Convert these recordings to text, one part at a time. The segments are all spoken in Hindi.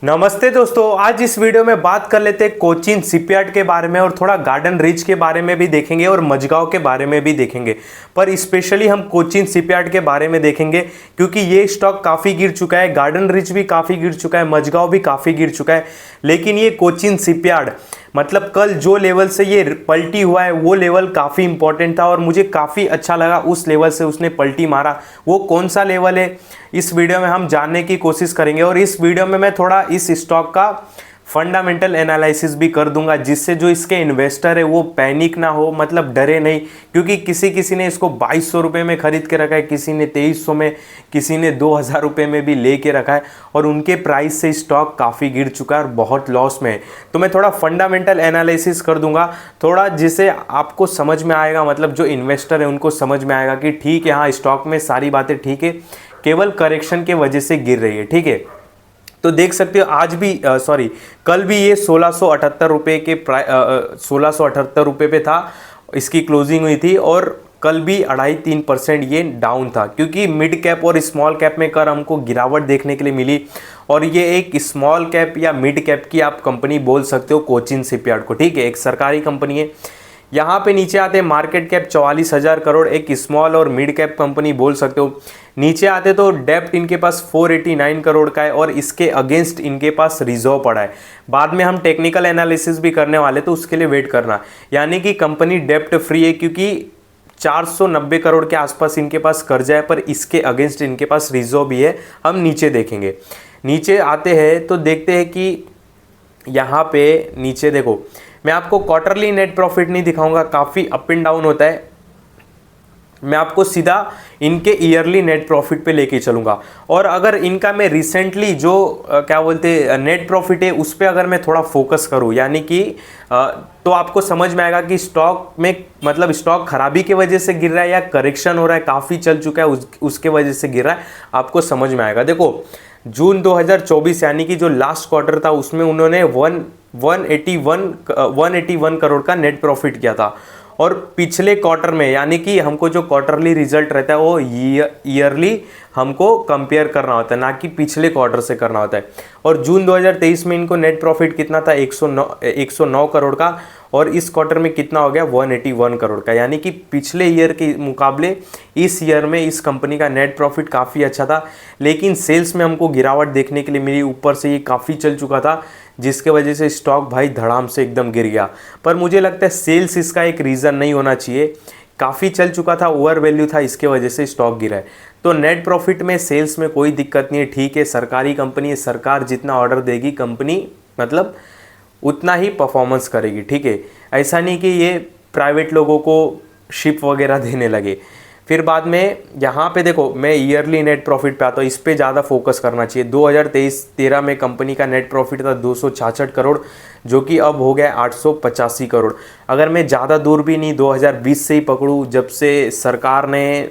नमस्ते दोस्तों, आज इस वीडियो में बात कर लेते हैं कोचीन शिपयार्ड के बारे में और थोड़ा गार्डन रिच के बारे में भी देखेंगे और मझगांव के बारे में भी देखेंगे। पर स्पेशली हम कोचीन शिपयार्ड के बारे में देखेंगे क्योंकि ये स्टॉक काफ़ी गिर चुका है, गार्डन रिच भी काफ़ी गिर चुका है, मझगांव भी काफ़ी गिर चुका है। लेकिन ये कोचीन शिपयार्ड मतलब कल जो लेवल से ये पलटी हुआ है वो लेवल काफ़ी इंपॉर्टेंट था और मुझे काफ़ी अच्छा लगा उस लेवल से उसने पलटी मारा। वो कौन सा लेवल है इस वीडियो में हम जानने की कोशिश करेंगे और इस वीडियो में मैं थोड़ा इस स्टॉक का फंडामेंटल एनालिसिस भी कर दूंगा जिससे जो इसके इन्वेस्टर है वो पैनिक ना हो, मतलब डरे नहीं। क्योंकि किसी ने इसको 2200 रुपये में खरीद के रखा है, किसी ने 2300 में, किसी ने 2000 रुपये में भी ले के रखा है और उनके प्राइस से स्टॉक काफ़ी गिर चुका है और बहुत लॉस में है। तो मैं थोड़ा फंडामेंटल एनालिसिस कर दूंगा थोड़ा, जिससे आपको समझ में आएगा, मतलब जो इन्वेस्टर है उनको समझ में आएगा कि ठीक है, हाँ स्टॉक में सारी बातें ठीक है, केवल करेक्शन के वजह से गिर रही है। ठीक है, तो देख सकते हो आज भी कल भी ये 1678 रुपये के 1678 रुपये पे था, इसकी क्लोजिंग हुई थी और कल भी 2.5-3% ये डाउन था क्योंकि मिड कैप और स्मॉल कैप में कर हमको गिरावट देखने के लिए मिली और ये एक स्मॉल कैप या मिड कैप की आप कंपनी बोल सकते हो कोचीन शिपयार्ड को। ठीक है, एक सरकारी कंपनी है। यहाँ पे नीचे आते हैं मार्केट कैप 44,000 करोड़, एक स्मॉल और मिड कैप कंपनी बोल सकते हो। नीचे आते तो डेप्ट इनके पास 489 करोड़ का है और इसके अगेंस्ट इनके पास रिजर्व पड़ा है। बाद में हम टेक्निकल एनालिसिस भी करने वाले तो उसके लिए वेट करना। यानी कि कंपनी डेप्ट फ्री है क्योंकि 490 करोड़ के आसपास इनके पास कर्जा है, पर इसके अगेंस्ट इनके पास रिजर्व भी है। हम नीचे देखेंगे, नीचे आते हैं तो देखते हैं कि यहाँ पे नीचे देखो, मैं आपको क्वार्टरली नेट प्रॉफिट नहीं दिखाऊंगा, काफ़ी अप एंड डाउन होता है। मैं आपको सीधा इनके ईयरली नेट प्रॉफिट पे लेके चलूंगा और अगर इनका मैं रिसेंटली जो क्या बोलते हैं नेट प्रॉफिट है उस पर अगर मैं थोड़ा फोकस करूं, यानी कि तो आपको समझ में आएगा कि स्टॉक में मतलब स्टॉक खराबी की वजह से गिर रहा है या करेक्शन हो रहा है, काफ़ी चल चुका है उसके वजह से गिर रहा है, आपको समझ में आएगा। देखो जून 2024 यानी कि जो लास्ट क्वार्टर था उसमें उन्होंने 181 करोड़ का नेट प्रॉफिट किया था और पिछले क्वार्टर में, यानी कि हमको जो क्वार्टरली रिजल्ट रहता है वो ईयरली हमको कंपेयर करना होता है, ना कि पिछले क्वार्टर से करना होता है। और जून 2023 में इनको नेट प्रॉफिट कितना था, 109 करोड़ का, और इस क्वार्टर में कितना हो गया, 181 करोड़ का। यानी कि पिछले ईयर के मुकाबले इस ईयर में इस कंपनी का नेट प्रॉफिट काफ़ी अच्छा था। लेकिन सेल्स में हमको गिरावट देखने के लिए मिली, ऊपर से ये काफ़ी चल चुका था जिसके वजह से स्टॉक भाई धड़ाम से एकदम गिर गया। पर मुझे लगता है सेल्स इसका एक रीज़न नहीं होना चाहिए, काफ़ी चल चुका था, ओवर वैल्यू था, इसके वजह से स्टॉक गिरा है। तो नेट प्रॉफिट में सेल्स में कोई दिक्कत नहीं है, ठीक है, सरकारी कंपनी है, सरकार जितना ऑर्डर देगी कंपनी मतलब उतना ही परफॉर्मेंस करेगी। ठीक है, ऐसा नहीं कि ये प्राइवेट लोगों को शिप वगैरह देने लगे। फिर बाद में यहाँ पे देखो, मैं ईयरली नेट प्रॉफिट पे आता हूँ, इस पे ज़्यादा फोकस करना चाहिए। 2023-13 में कंपनी का नेट प्रॉफिट था 266 करोड़, जो कि अब हो गया 885 करोड़। अगर मैं ज़्यादा दूर भी नहीं 2020 से ही पकड़ूँ, जब से सरकार ने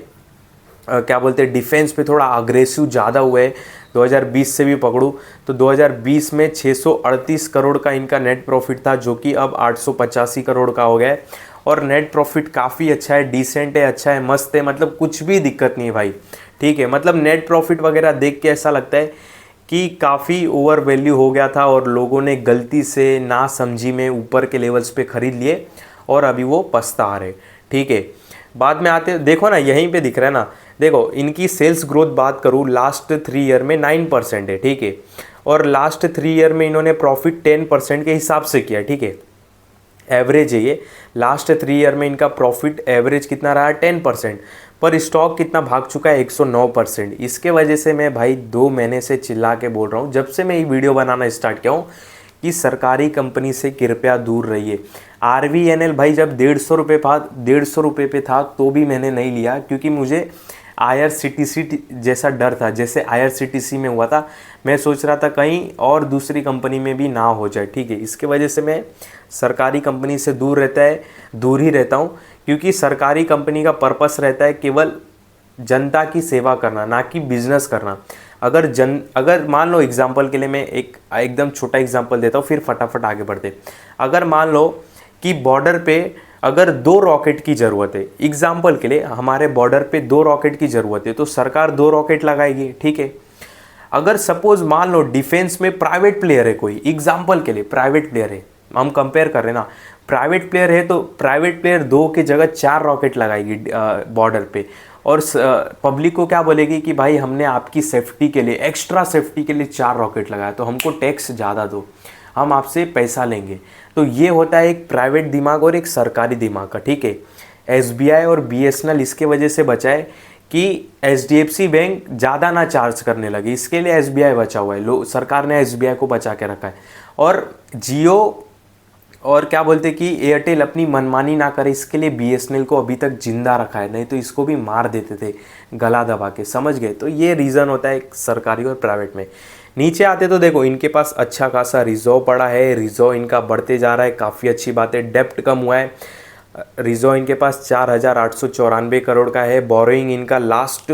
क्या बोलते हैं डिफेंस पे थोड़ा अग्रेसिव ज़्यादा हुआ है, 2020 से भी पकड़ूँ तो 2020 में 638 करोड़ का इनका नेट प्रॉफिट था, जो कि अब 885 करोड़ का हो गया है। और नेट प्रॉफिट काफ़ी अच्छा है, डिसेंट है, अच्छा है, मस्त है, मतलब कुछ भी दिक्कत नहीं है भाई। ठीक है, मतलब नेट प्रॉफिट वगैरह देख के ऐसा लगता है कि काफ़ी ओवर वैल्यू हो गया था और लोगों ने गलती से ना समझी में ऊपर के लेवल्स पे ख़रीद लिए और अभी वो पछता रहे। ठीक है, बाद में आते देखो ना, यहीं पे दिख रहा है ना, देखो इनकी सेल्स ग्रोथ बात करूँ लास्ट 3 ईयर में 9% है। ठीक है, और लास्ट 3 ईयर में इन्होंने प्रॉफिट 10% के हिसाब से किया। ठीक है, एवरेज है ये, लास्ट 3 ईयर में इनका प्रॉफिट एवरेज कितना रहा, 10%। पर स्टॉक कितना भाग चुका है, 109%। इसके वजह से मैं भाई 2 महीने से चिल्ला के बोल रहा हूँ, जब से मैं ये वीडियो बनाना स्टार्ट किया हूँ, कि सरकारी कंपनी से कृपया दूर रहिए। RVNL भाई जब 150 रुपये पे था तो भी मैंने नहीं लिया, क्योंकि मुझे IRCTC जैसा डर था, जैसे IRCTC में हुआ था। मैं सोच रहा था कहीं और दूसरी कंपनी में भी ना हो जाए। ठीक है, इसके वजह से मैं सरकारी कंपनी से दूर ही रहता हूँ, क्योंकि सरकारी कंपनी का पर्पस रहता है केवल जनता की सेवा करना, ना कि बिजनेस करना। अगर मान लो एग्जाम्पल के लिए मैं एकदम छोटा एग्जाम्पल देता हूँ, फिर फटाफट आगे बढ़ते। अगर मान लो कि बॉर्डर पे अगर 2 रॉकेट की ज़रूरत है, एग्जाम्पल के लिए हमारे बॉर्डर पे 2 रॉकेट की ज़रूरत है, तो सरकार 2 रॉकेट लगाएगी। ठीक है, अगर सपोज मान लो डिफेंस में प्राइवेट प्लेयर है, कोई एग्जाम्पल के लिए प्राइवेट प्लेयर है, हम कंपेयर कर रहे हैं ना, प्राइवेट प्लेयर है तो प्राइवेट प्लेयर 2 की जगह 4 रॉकेट लगाएगी बॉर्डर पे, और पब्लिक को क्या बोलेगी कि भाई हमने आपकी सेफ्टी के लिए, एक्स्ट्रा सेफ्टी के लिए 4 रॉकेट लगाया, तो हमको टैक्स ज़्यादा दो, हम आपसे पैसा लेंगे। तो ये होता है एक प्राइवेट दिमाग और एक सरकारी दिमाग का, ठीक है। SBI और BSNL इसके वजह से बचा है कि HDFC बैंक ज़्यादा ना चार्ज करने लगे, इसके लिए SBI बचा हुआ है, सरकार ने SBI को बचा के रखा है। और जियो और क्या बोलते कि एयरटेल अपनी मनमानी ना करे, इसके लिए BSNL को अभी तक जिंदा रखा है, नहीं तो इसको भी मार देते थे गला दबा के, समझ गए। तो ये रीज़न होता है सरकारी और प्राइवेट में। नीचे आते तो देखो इनके पास अच्छा खासा रिजर्व पड़ा है, रिजर्व इनका बढ़ते जा रहा है, काफ़ी अच्छी बात है। डेप्ट कम हुआ है, रिजर्व इनके पास 4,894 करोड़ का है। बोरोइंग इनका लास्ट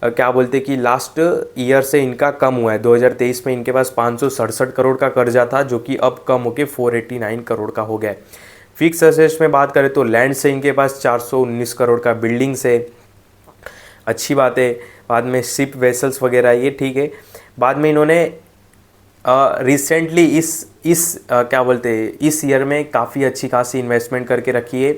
क्या बोलते कि लास्ट ईयर से इनका कम हुआ है। 2023 में इनके पास 567 करोड़ का कर्जा था, जो कि अब कम होकर 489 करोड़ का हो गया है। फिक्स असेट्स में बात करें तो लैंड से इनके पास 419 करोड़ का, बिल्डिंग से अच्छी बात है। बाद में शिप वेसल्स वगैरह ये ठीक है। बाद में इन्होंने रिसेंटली क्या बोलते हैं इस ईयर में काफ़ी अच्छी खासी इन्वेस्टमेंट करके रखी है,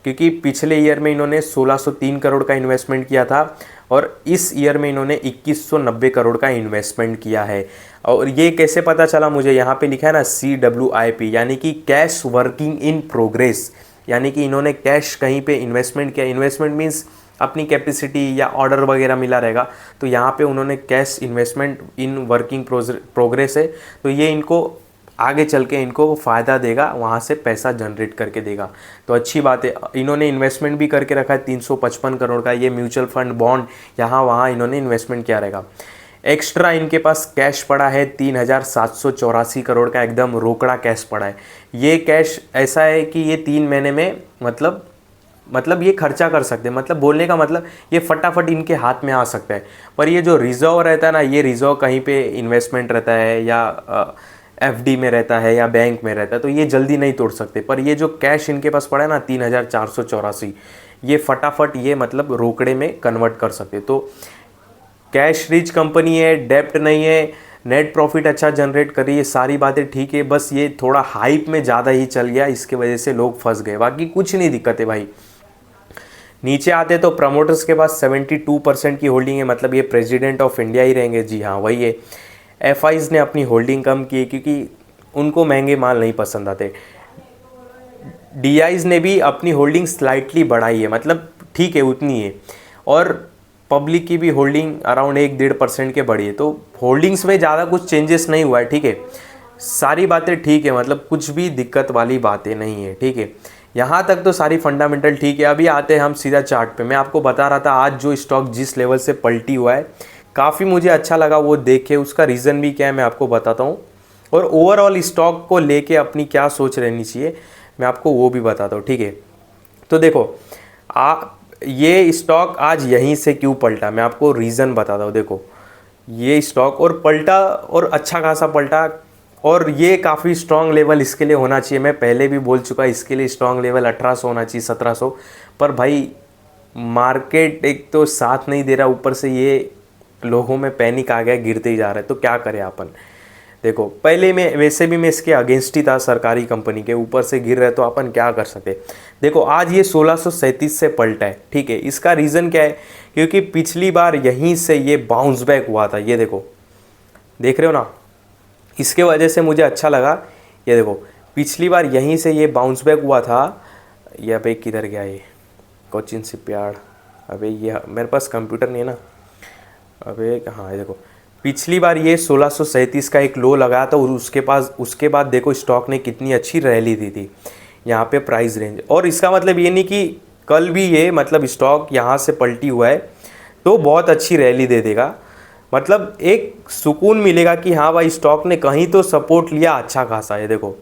क्योंकि पिछले ईयर में इन्होंने 1603 करोड़ का इन्वेस्टमेंट किया था और इस ईयर में इन्होंने 2190 करोड़ का इन्वेस्टमेंट किया है। और ये कैसे पता चला मुझे, यहाँ पे लिखा है ना CWIP, यानी कि कैश वर्किंग इन प्रोग्रेस, यानी कि इन्होंने कैश कहीं पे इन्वेस्टमेंट किया। इन्वेस्टमेंट मीन्स अपनी कैपेसिटी या ऑर्डर वगैरह मिला रहेगा, तो यहाँ पे उन्होंने cash investment in working progress है, तो ये इनको आगे चल के इनको फ़ायदा देगा, वहाँ से पैसा जनरेट करके देगा, तो अच्छी बात है। इन्होंने इन्वेस्टमेंट भी करके रखा है 355 करोड़ का, ये म्यूचुअल फंड बॉन्ड यहाँ वहाँ इन्होंने इन्वेस्टमेंट किया रहेगा। एक्स्ट्रा इनके पास कैश पड़ा है 3,784 करोड़ का, एकदम रोकड़ा कैश पड़ा है। ये कैश ऐसा है कि ये 3 महीने में मतलब ये खर्चा कर सकते हैं, मतलब बोलने का मतलब ये फटाफट इनके हाथ में आ सकता है। पर ये जो रिजर्व रहता है ना, ये रिजर्व कहीं पे इन्वेस्टमेंट रहता है या FD में रहता है या बैंक में रहता है, तो ये जल्दी नहीं तोड़ सकते। पर ये जो कैश इनके पास पड़ा है ना 3,484, ये फटाफट ये मतलब रोकड़े में कन्वर्ट कर सकते। तो कैश रिच कंपनी है, डेप्ट नहीं है, नेट प्रॉफिट अच्छा जनरेट कर रही है, सारी बातें ठीक है। बस ये थोड़ा हाइप में ज़्यादा ही चल गया, इसके वजह से लोग फंस गए, बाकी कुछ नहीं दिक्कत है भाई। नीचे आते तो प्रमोटर्स के पास 72% की होल्डिंग है, मतलब ये प्रेसिडेंट ऑफ इंडिया ही रहेंगे, जी हाँ वही है। FIs ने अपनी होल्डिंग कम की है क्योंकि उनको महंगे माल नहीं पसंद आते। DIs ने भी अपनी होल्डिंग स्लाइटली बढ़ाई है, मतलब ठीक है उतनी है। और पब्लिक की भी होल्डिंग अराउंड 1-1.5% के बढ़ी है, तो होल्डिंग्स में ज़्यादा कुछ चेंजेस नहीं हुआ है, ठीक है। सारी बातें ठीक है, मतलब कुछ भी दिक्कत वाली बातें नहीं है, ठीक है। यहाँ तक तो सारी फंडामेंटल ठीक है। अभी आते हैं हम सीधा चार्ट पे। मैं आपको बता रहा था आज जो स्टॉक जिस लेवल से पलटी हुआ है, काफ़ी मुझे अच्छा लगा वो देख के। उसका रीज़न भी क्या है मैं आपको बताता हूँ, और ओवरऑल स्टॉक को लेके अपनी क्या सोच रहनी चाहिए मैं आपको वो भी बताता हूँ, ठीक है। तो देखो ये स्टॉक आज यहीं से क्यों पलटा, मैं आपको रीज़न बताता हूँ। देखो ये स्टॉक और पलटा और अच्छा खासा पलटा, और ये काफ़ी स्ट्रॉन्ग लेवल इसके लिए होना चाहिए। मैं पहले भी बोल चुका, इसके लिए स्ट्रॉन्ग लेवल 1800 होना चाहिए, 1700। पर भाई मार्केट एक तो साथ नहीं दे रहा, ऊपर से ये लोगों में पैनिक आ गया, गिरते ही जा रहा है, तो क्या करें अपन। देखो पहले मैं वैसे भी मैं इसके अगेंस्ट ही था, सरकारी कंपनी के ऊपर से गिर रहे, तो अपन क्या कर सकते। देखो आज ये 1637 से पलटा है, ठीक है। इसका रीज़न क्या है, क्योंकि पिछली बार यहीं से ये बाउंस बैक हुआ था, ये देखो देख रहे हो ना, इसके वजह से मुझे अच्छा लगा। ये देखो पिछली बार यहीं से ये बाउंस बैक हुआ था। ये अबे किधर गया ये कोचिन शिपयार्ड, अबे ये मेरे पास कंप्यूटर नहीं है ना, अबे हाँ ये देखो पिछली बार ये 1637 का एक लो लगाया था, और उसके बाद देखो स्टॉक ने कितनी अच्छी रैली दी थी यहाँ पे प्राइस रेंज। और इसका मतलब ये नहीं कि कल भी ये मतलब स्टॉक यहाँ से पलटी हुआ है तो बहुत अच्छी रैली दे देगा, मतलब एक सुकून मिलेगा कि हाँ भाई स्टॉक ने कहीं तो सपोर्ट लिया अच्छा खासा है। देखो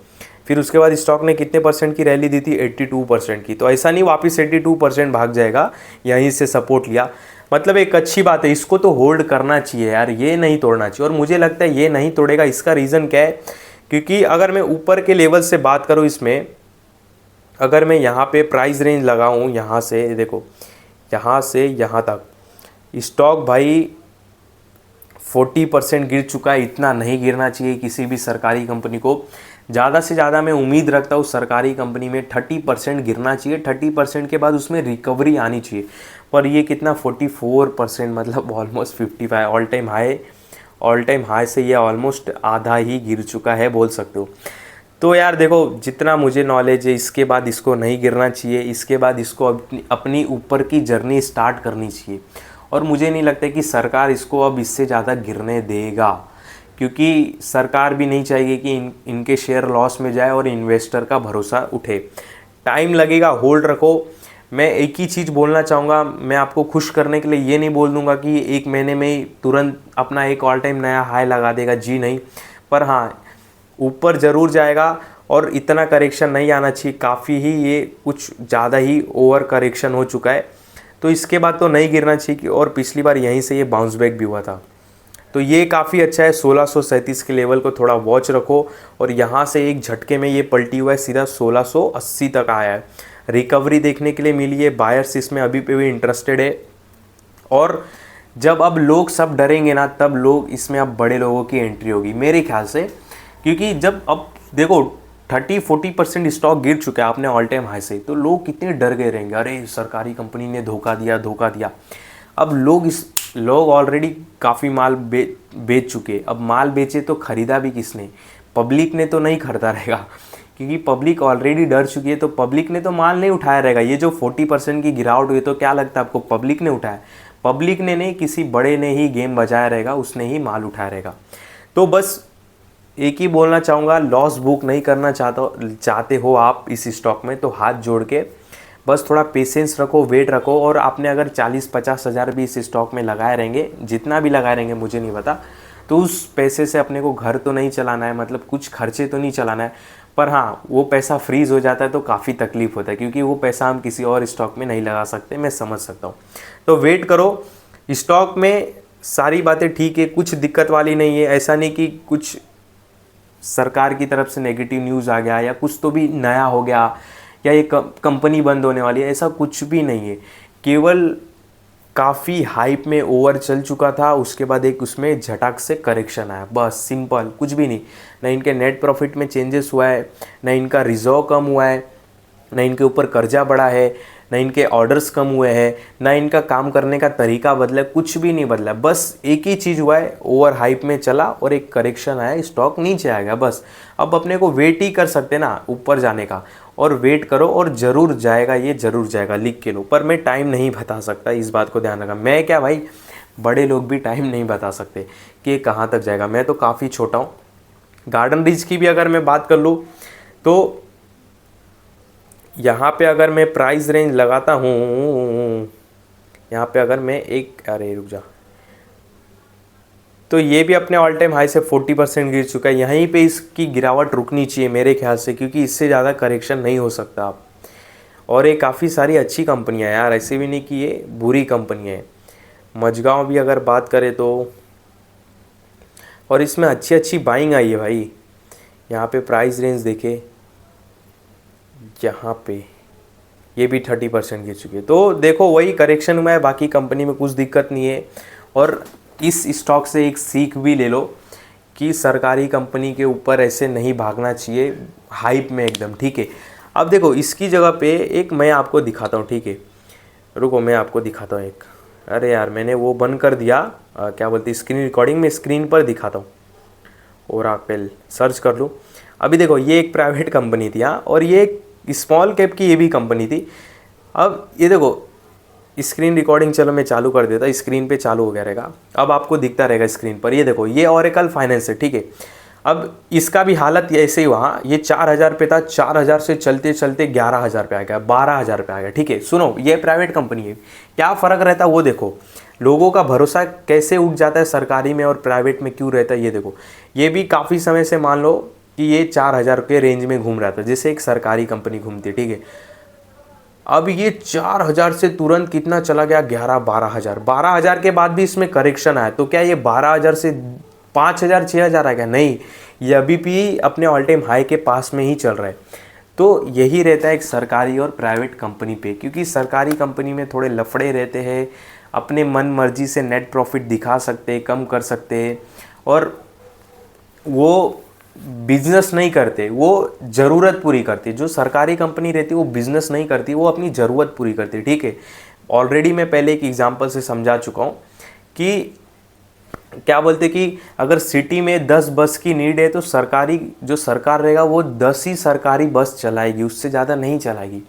फिर उसके बाद स्टॉक ने कितने % की रैली दी थी, 82% की। तो ऐसा नहीं वापस 82% भाग जाएगा, यहीं से सपोर्ट लिया, मतलब एक अच्छी बात है। इसको तो होल्ड करना चाहिए यार, ये नहीं तोड़ना चाहिए। और मुझे लगता है ये नहीं तोड़ेगा। इसका रीज़न क्या है, क्योंकि अगर मैं ऊपर के लेवल से बात करूँ इसमें, अगर मैं यहाँ पे प्राइस रेंज लगाऊँ, यहाँ से देखो यहाँ से यहाँ तक स्टॉक भाई 40% गिर चुका है। इतना नहीं गिरना चाहिए किसी भी सरकारी कंपनी को। ज़्यादा से ज़्यादा मैं उम्मीद रखता हूँ सरकारी कंपनी में 30% गिरना चाहिए, 30% के बाद उसमें रिकवरी आनी चाहिए। पर ये कितना 44%, मतलब ऑलमोस्ट 55, ऑल टाइम हाई से ये ऑलमोस्ट आधा ही गिर चुका है बोल सकते हो। तो यार देखो, जितना मुझे नॉलेज है इसके बाद इसको नहीं गिरना चाहिए, इसके बाद इसको अपनी ऊपर की जर्नी स्टार्ट करनी चाहिए। और मुझे नहीं लगता कि सरकार इसको अब इससे ज़्यादा गिरने देगा, क्योंकि सरकार भी नहीं चाहेगी कि इनके शेयर लॉस में जाए और इन्वेस्टर का भरोसा उठे। टाइम लगेगा, होल्ड रखो। मैं एक ही चीज़ बोलना चाहूँगा, मैं आपको खुश करने के लिए ये नहीं बोल दूँगा कि 1 महीने में ही तुरंत अपना एक ऑल टाइम नया हाई लगा देगा, जी नहीं। पर हाँ, ऊपर ज़रूर जाएगा और इतना करेक्शन नहीं आना चाहिए। काफ़ी ही ये कुछ ज़्यादा ही ओवर करेक्शन हो चुका है, तो इसके बाद तो नहीं गिरना चाहिए। और पिछली बार यहीं से ये बाउंस बैक भी हुआ था, तो ये काफ़ी अच्छा है। 1637 के लेवल को थोड़ा वॉच रखो। और यहाँ से एक झटके में ये पलटी हुआ है, सीधा 1680 तक आया है। रिकवरी देखने के लिए मिली है, बायर्स इसमें अभी पे भी इंटरेस्टेड है। और जब अब लोग सब डरेंगे ना, तब लोग इसमें अब बड़े लोगों की एंट्री होगी मेरे ख्याल से। क्योंकि जब अब देखो 30-40% स्टॉक गिर चुका है आपने ऑल टाइम हाई से, तो लोग कितने डर गए रहेंगे, अरे सरकारी कंपनी ने धोखा दिया। अब लोग ऑलरेडी काफ़ी माल बेच चुके। अब माल बेचे तो ख़रीदा भी किसने? पब्लिक ने तो नहीं खरीदा रहेगा, क्योंकि पब्लिक ऑलरेडी डर चुकी है। तो पब्लिक ने तो माल नहीं उठाया रहेगा। ये जो 40% की गिरावट हुई, तो क्या लगता है आपको पब्लिक ने उठाया? पब्लिक ने नहीं, किसी बड़े ने ही गेम बजाया रहेगा, उसने ही माल उठाया रहेगा। तो बस एक ही बोलना चाहूँगा, लॉस बुक नहीं करना चाहते हो आप इस स्टॉक में, तो हाथ जोड़ के बस थोड़ा पेशेंस रखो, वेट रखो। और आपने अगर 40-50 हज़ार भी इस स्टॉक में लगाए रहेंगे, जितना भी लगाए रहेंगे मुझे नहीं पता, तो उस पैसे से अपने को घर तो नहीं चलाना है, मतलब कुछ खर्चे तो नहीं चलाना है। पर हाँ, वो पैसा फ्रीज़ हो जाता है तो काफ़ी तकलीफ़ होता है, क्योंकि वो पैसा हम किसी और स्टॉक में नहीं लगा सकते, मैं समझ सकता हूँ। तो वेट करो। स्टॉक में सारी बातें ठीक है, कुछ दिक्कत वाली नहीं है। ऐसा नहीं कि कुछ सरकार की तरफ से नेगेटिव न्यूज़ आ गया या कुछ तो भी नया हो गया या ये कंपनी बंद होने वाली है, ऐसा कुछ भी नहीं है। केवल काफ़ी हाइप में ओवर चल चुका था, उसके बाद एक उसमें झटक से करेक्शन आया, बस सिंपल, कुछ भी नहीं। ना इनके नेट प्रॉफिट में चेंजेस हुआ है, ना इनका रिजर्व कम हुआ है, ना इनके ऊपर कर्जा बढ़ा है, ना इनके ऑर्डर्स कम हुए हैं, ना इनका काम करने का तरीका बदला, कुछ भी नहीं बदला। बस एक ही चीज़ हुआ है, ओवर हाइप में चला और एक करेक्शन आया, स्टॉक नीचे आएगा बस। अब अपने को वेट ही कर सकते ना ऊपर जाने का, और वेट करो और ज़रूर जाएगा, ये ज़रूर जाएगा, लिख के लो। पर मैं टाइम नहीं बता सकता, इस बात को ध्यान रखना। मैं क्या भाई, बड़े लोग भी टाइम नहीं बता सकते कि कहाँ तक जाएगा। मैं तो काफ़ी छोटा हूँ। गार्डन रीच की भी अगर मैं बात कर लूँ तो यहाँ पे अगर मैं प्राइस रेंज लगाता हूँ, यहाँ पे अगर मैं अरे रुक जा, तो ये भी अपने ऑल टाइम हाई से 40% गिर चुका है। यहीं पे इसकी गिरावट रुकनी चाहिए मेरे ख्याल से, क्योंकि इससे ज़्यादा करेक्शन नहीं हो सकता आप। और ये काफ़ी सारी अच्छी कंपनियाँ हैं यार, ऐसे भी नहीं कि ये बुरी कंपनियाँ हैं। मझगांव भी अगर बात करें तो, और इसमें अच्छी अच्छी बाइंग आई है भाई। यहाँ पे प्राइस रेंज देखे, यहाँ पे ये भी 30% गिर चुकी है। तो देखो वही करेक्शन हुआ है, बाकी कंपनी में कुछ दिक्कत नहीं है। और इस स्टॉक से एक सीख भी ले लो कि सरकारी कंपनी के ऊपर ऐसे नहीं भागना चाहिए हाइप में एकदम, ठीक है। अब देखो इसकी जगह पे एक मैं आपको दिखाता हूँ, ठीक है, रुको मैं आपको दिखाता हूँ एक। अरे यार मैंने वो बंद कर दिया, क्या बोलते स्क्रीन रिकॉर्डिंग में, स्क्रीन पर दिखाता हूँ। ओराकल सर्च कर लूँ। अभी देखो ये एक प्राइवेट कंपनी थी हाँ, और ये एक स्मॉल कैप की ये भी कंपनी थी। अब ये देखो स्क्रीन रिकॉर्डिंग, चलो मैं चालू कर देता, स्क्रीन पे चालू हो गया रहेगा, अब आपको दिखता रहेगा स्क्रीन पर। ये देखो ये ओरेकल फाइनेंस है, ठीक है। अब इसका भी हालत ऐसे ही हुआ, ये 4000 पे था, 4000 से चलते चलते 11000 पे आ गया, 12000 पे आ गया, ठीक है। सुनो ये प्राइवेट कंपनी है, क्या फ़र्क रहता है वो देखो, लोगों का भरोसा कैसे उठ जाता है सरकारी में और प्राइवेट में क्यों रहता है। ये देखो ये भी काफ़ी समय से मान लो कि ये 4000 के रेंज में घूम रहा था, जैसे एक सरकारी कंपनी घूमती है, ठीक है। अब ये 4000 से तुरंत कितना चला गया, 11-12 हज़ार। 12 हज़ार के बाद भी इसमें करेक्शन आया, तो क्या ये 12 हज़ार से 5 हज़ार 6 हज़ार आ गया? नहीं, ये अभी भी अपने ऑल टाइम हाई के पास में ही चल रहा है। तो यही रहता है एक सरकारी और प्राइवेट कंपनी पे, क्योंकि सरकारी कंपनी में थोड़े लफड़े रहते हैं अपने मन मर्जी से नेट प्रॉफिट दिखा सकते हैं, कम कर सकते हैं, और वो बिजनेस नहीं करते, वो ज़रूरत पूरी करती। जो सरकारी कंपनी रहती है वो बिजनेस नहीं करती, वो अपनी ज़रूरत पूरी करती, ठीक है। ऑलरेडी मैं पहले एक एग्जांपल से समझा चुका हूँ कि क्या बोलते कि अगर सिटी में 10 बस की नीड है तो सरकारी जो सरकार रहेगा वो 10 ही सरकारी बस चलाएगी, उससे ज़्यादा नहीं चलाएगी।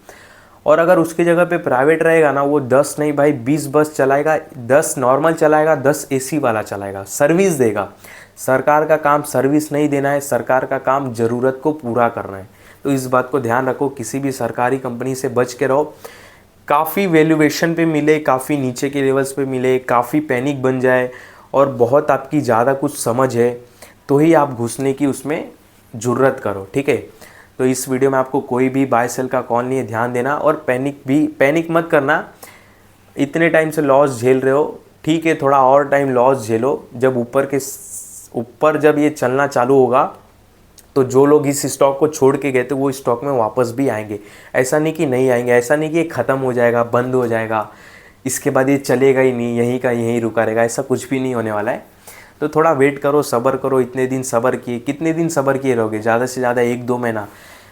और अगर उसकी जगह पे प्राइवेट रहेगा ना, वो 10 नहीं भाई 20 बस चलाएगा, 10 नॉर्मल चलाएगा, 10 एसी वाला चलाएगा, सर्विस देगा। सरकार का काम सर्विस नहीं देना है, सरकार का काम ज़रूरत को पूरा करना है। तो इस बात को ध्यान रखो, किसी भी सरकारी कंपनी से बच के रहो। काफ़ी वैल्यूएशन पे मिले, काफ़ी नीचे के लेवल्स पे मिले, काफ़ी पैनिक बन जाए और बहुत आपकी ज़्यादा कुछ समझ है तो ही आप घुसने की उसमें ज़रूरत करो, ठीक है। तो इस वीडियो में आपको कोई भी बाय सेल का कॉल नहीं है, ध्यान देना। और पैनिक मत करना। इतने टाइम से लॉस झेल रहे हो, ठीक है, थोड़ा और टाइम लॉस झेलो। जब ऊपर जब ये चलना चालू होगा तो जो लोग इस स्टॉक को छोड़ के गए थे वो स्टॉक में वापस भी आएंगे। ऐसा नहीं कि नहीं आएंगे, ऐसा नहीं कि ये ख़त्म हो जाएगा, बंद हो जाएगा, इसके बाद ये चलेगा ही नहीं, यहीं का यहीं रुका रहेगा, ऐसा कुछ भी नहीं होने वाला है। तो थोड़ा वेट करो, सब्र करो। इतने दिन सब्र किए, कितने दिन सब्र किए रहोगे? ज़्यादा से ज़्यादा 1-2 महीना।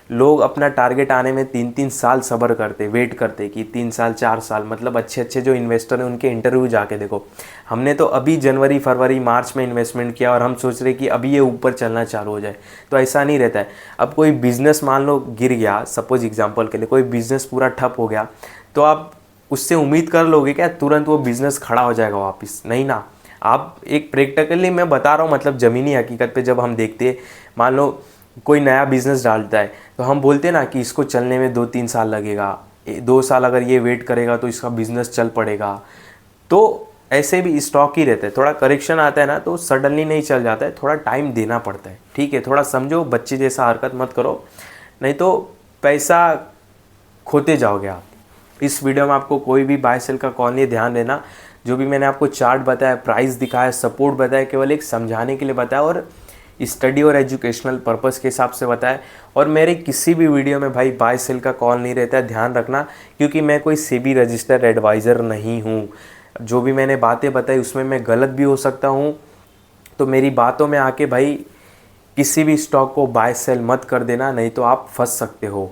लोग अपना टारगेट आने में 3-3 साल सब्र करते, वेट करते कि 3 साल 4 साल। मतलब अच्छे अच्छे जो इन्वेस्टर हैं उनके इंटरव्यू जाके देखो। हमने तो अभी जनवरी फरवरी मार्च में इन्वेस्टमेंट किया और हम सोच रहे कि अभी ये ऊपर चलना चालू हो जाए, तो ऐसा नहीं रहता है। अब कोई बिज़नेस मान लो गिर गया, सपोज एग्जांपल के लिए कोई बिज़नेस पूरा ठप हो गया, तो आप उससे उम्मीद कर लोगे क्या तुरंत वो बिज़नेस खड़ा हो जाएगा वापस? नहीं ना। आप एक प्रैक्टिकली मैं बता रहा हूँ, मतलब ज़मीनी हकीकत पे जब हम देखते हैं, मान लो कोई नया बिज़नेस डालता है तो हम बोलते हैं ना कि इसको चलने में 2-3 साल लगेगा, 2 साल अगर ये वेट करेगा तो इसका बिज़नेस चल पड़ेगा। तो ऐसे भी स्टॉक ही रहते हैं, थोड़ा करेक्शन आता है ना तो सडनली नहीं चल जाता है, थोड़ा टाइम देना पड़ता है, ठीक है। थोड़ा समझो, बच्चे जैसा हरकत मत करो, नहीं तो पैसा खोते जाओगे आप। इस वीडियो में आपको कोई भी बाय सेल का कॉल नहीं, ध्यान देना। जो भी मैंने आपको चार्ट बताया, प्राइस दिखाया, सपोर्ट बताया, केवल एक समझाने के लिए बताया और स्टडी और एजुकेशनल पर्पस के हिसाब से बताया। और मेरे किसी भी वीडियो में भाई बाय सेल का कॉल नहीं रहता है, ध्यान रखना, क्योंकि मैं कोई सेबी रजिस्टर्ड एडवाइज़र नहीं हूँ। जो भी मैंने बातें बताई उसमें मैं गलत भी हो सकता हूँ, तो मेरी बातों में आके भाई किसी भी स्टॉक को बाय सेल मत कर देना, नहीं तो आप फंस सकते हो।